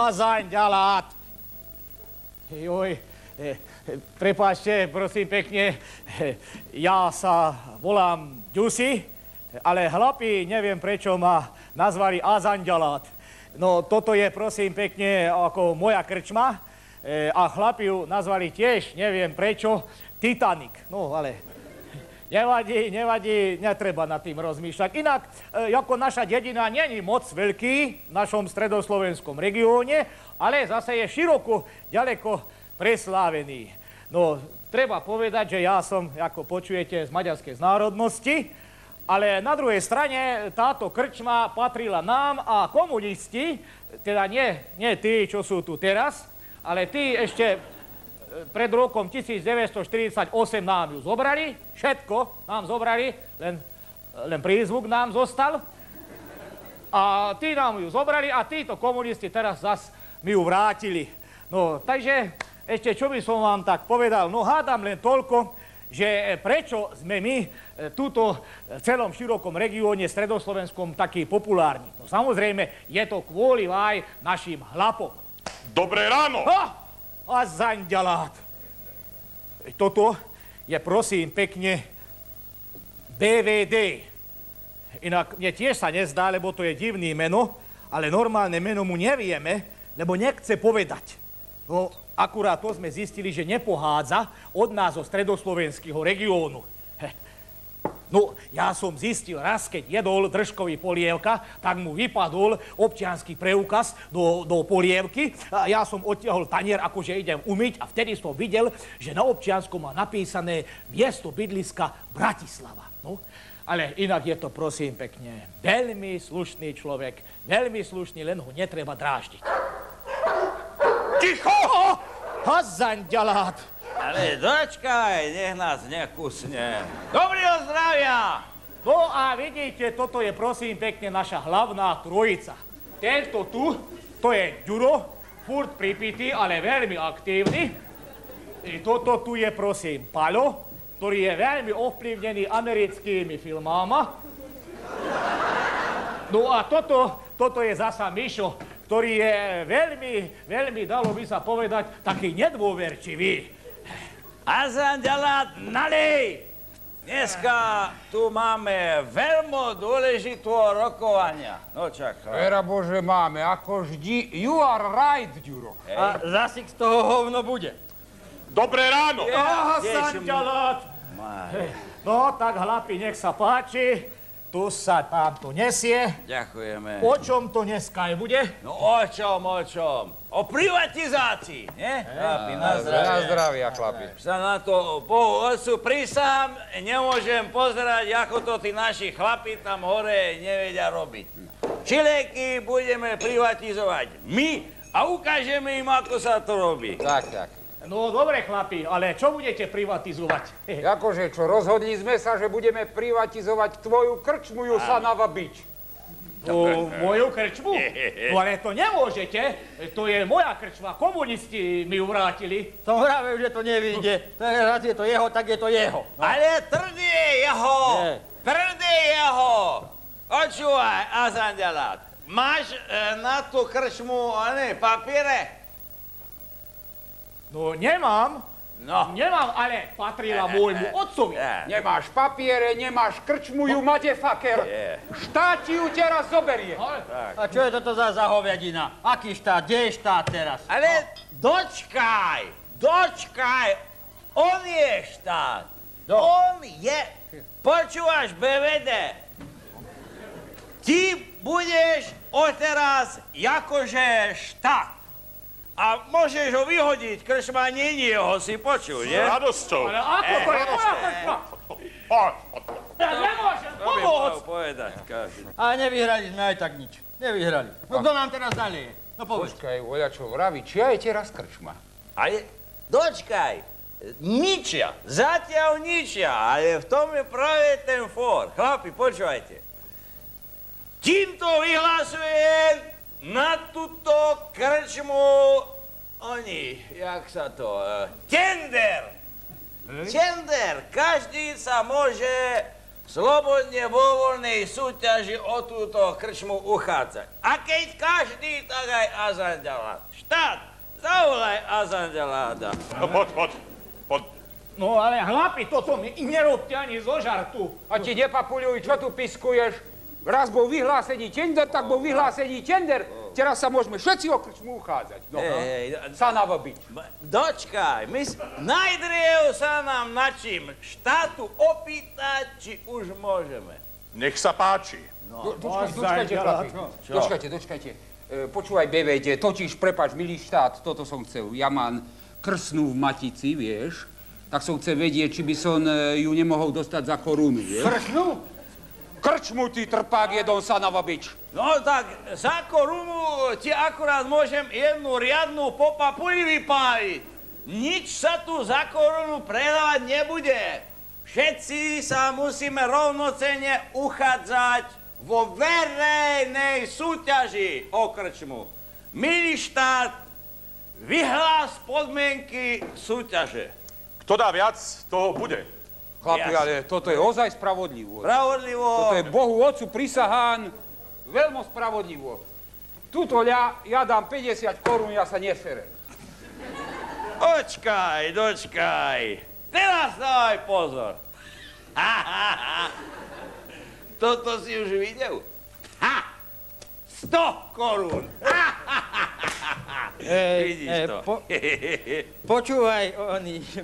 Azanďalát. Joj, prepáčte, prosím pekne, ja sa volám Ďusi, ale chlapi, neviem prečo ma nazvali Azanďalát. No toto je, prosím pekne, ako moja krčma a chlapi ju nazvali tiež, neviem prečo, Titanic. No ale nevadí, netreba nad tým rozmýšľať. Inak, ako naša dedina není moc veľký v našom stredoslovenskom regióne, ale zase je široko, ďaleko preslávený. No, treba povedať, že ja som, ako počujete, z maďarskej národnosti, ale na druhej strane táto krčma patrila nám a komunisti, teda nie tí, čo sú tu teraz, ale tí ešte pred rokom 1948 nám ju zobrali, všetko nám zobrali, len prízvuk nám zostal. A tí nám ju zobrali a títo komunisti teraz zas mi ju vrátili. No, takže ešte čo by som vám tak povedal, no hádam len toľko, že prečo sme my tuto v celom širokom regióne stredoslovenskom takí populárni. No samozrejme, je to kvôli aj našim chlapom. Dobré ráno! Azanďalát. Toto je, prosím, pekne DVD. Inak mne tiež sa nezdá, lebo to je divný meno, ale normálne meno mu nevieme, lebo nechce povedať. No, akurát to sme zistili, že nepohádza od nás zo stredoslovenského regiónu. No, ja som zistil raz, keď jedol držkový polievka, tak mu vypadol občiansky preukaz do polievky. A ja som odtiahol tanier, akože idem umyť a vtedy som videl, že na občianskom má napísané miesto bydliska Bratislava. No, ale inak je to, prosím pekne, veľmi slušný človek, veľmi slušný, len ho netreba dráždiť. Ticho! Azanďalát! Ale dočkaj, nech nás nekusne. Dobrého zdravia! No a vidíte, toto je, prosím pekne, naša hlavná trojica. Tento tu, to je Ďuro, furt pripitý, ale veľmi aktívny. Toto tu je, prosím, Paľo, ktorý je veľmi ovplyvnený americkými filmama. No a toto je zasa Mišo, ktorý je veľmi, dalo by sa povedať, taký nedôverčivý. Azanďalát, nalej! Dneska tu máme veľmi dôležitú rokovania. No čakaj. Vera Bože, máme, ako vždy. You are right, Ďuro. A zasik z toho hovno bude. Dobré ráno! Azanďalát! No, tak chlapi, nech sa páči. Tu sa tamto nesie. Ďakujeme. O čom to dneska aj bude? No o čom? O privatizácii, nie? Chlapi, na zdravie. Na zdravia, chlapi. Sa na to Bohu Otcu prisahám, nemôžem pozerať, ako to tí naši chlapi tam hore nevedia robiť. Čileky budeme privatizovať my a ukážeme im, ako sa to robí. Tak. No, dobre, chlapi, ale čo budete privatizovať? Akože čo, rozhodli sme sa, že budeme privatizovať tvoju krčmu Jusanava Bič. Moju krčmu? No ale to nemôžete, to je moja krčma, komunisti mi ju vrátili. Som vravel, že to nevíde. Raz je to jeho, tak je to jeho. No. Ale tvrdý je jeho! Tvrdý je jeho! Počúvaj, Azanďalát, máš na tú krčmu papiere? No, nemám. No. Nemám, ale patrila môjmu otcovi. Nemáš papiere, nemáš krčmu, ju motherfucker. Štát ti ju teraz zoberie. A čo je toto za hovядina? Aký štát? Kde je štát teraz? Ale dočkaj! On je štát. On je... Počúvaš, BVD? Ty budeš odteraz akože štát. A môžeš ho vyhodiť, krčma nie jeho, si počul, nie? S radosťou. Ale ako to je moja krčma? Ja nemôžem pomôcť. Povedať, každý. A nevyhrali sme aj tak nič. Nevyhrali. No kto nám teraz nalieje? No povedz. Počkaj, voľa čo vraví, čia je teraz krčma? Ale dočkaj, ničia, zatiaľ ničia, ale v tom je práve ten fór. Chlapi, počúvajte. Týmto vyhlasujem na túto krčmu oni, jak sa to, tender. Tender. Každý sa môže slobodne vo voľnej súťaži o túto krčmu uchádzať. A keď každý, tak aj Azanďalát. Štát, zavolaj Azanďaláda. No, poď. No ale chlapi, toto mi nerobte ani zo žartu. A ti nepapuľuj, čo tu piskuješ? Raz bol vyhlásený tender, tak bol vyhlásený tender. Teraz sa môžeme všetci o krčmu uchádzať. No, sa navobiť. Dočkaj, najdriev sa nám na čím štátu opýtať, či už môžeme. Nech sa páči. Dočkajte, chlapi. Dočkajte. Počúvaj, BVD, totiž, prepáč, milý štát, toto som chcel. Ja mám krsnú v Matici, vieš, tak som chcel vedieť, či by som ju nemohol dostať za korunu, vieš. Krčnú? Krčmu, ty trpák, jedon sa navobič. No tak za korunu ti akurát môžem jednu riadnu po papuli vypáliť. Nič sa tu za korunu predávať nebude. Všetci sa musíme rovnocenne uchádzať vo verejnej súťaži o krčmu. Milý štát, vyhlás podmienky súťaže. Kto dá viac, toho bude. Chlapi, ale toto je ozaj spravodlivo. Spravodlivo. Toto je Bohu Otcu prisahán veľmi spravodlivo. Tuto ja dám 50 korún, ja sa neserem. Dočkaj. Teraz dávaj pozor. Toto si už videl? 100 korún. Vidíš to? Počúvaj,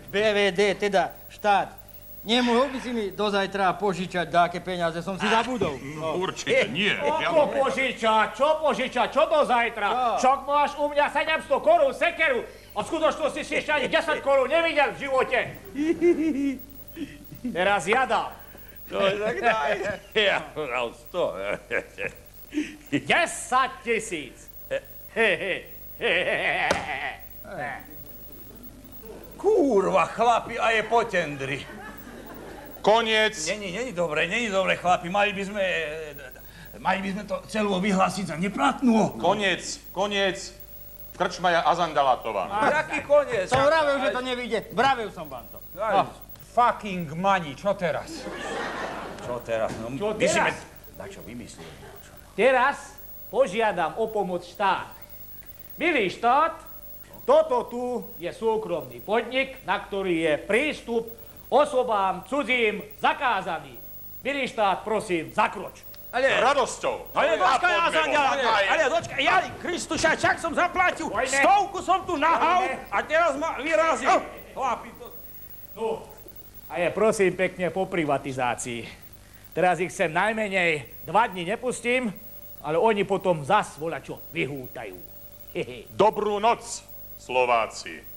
BVD, teda štát. Nemohol by si mi do zajtra požičať dáke peniaze, som si zabudol. No, určite nie. Čo požičať, čo do zajtra? Však máš u mňa 700 korún sekeru a v skutočnosti si ešte ani 10 korún nevidel v živote. Teraz ja dám. No, tak daj. Ja dám 100. 10 000. Kurva, chlapi, a je po tendri. Koniec. Není dobre, chlapi. Mali by sme to celú vyhlásiť za neplatnú. Koniec. Krčma je Azandalátová. Jaký koniec? Som vravel, že to nevyjde. Vravel som vám to. Fucking money, čo teraz? Čo teraz? No, Čo teraz? Čo vymyslíme? Teraz požiadam o pomoc štát. Milý štát, toto tu je súkromný podnik, na ktorý je prístup osobám cudzím zakázaný. Milý štát, prosím, zakroč. Radosťou. Ale dočkaj, ale dočkaj, ja, Kristuša, čak som zaplatil, 100 som tu nahal a teraz ma vyrazil. Chlapi, to... No, a je prosím pekne po privatizácii. Teraz ich sem najmenej 2 dni nepustím, ale oni potom zas volačo vyhútajú. Dobrú noc, Slováci.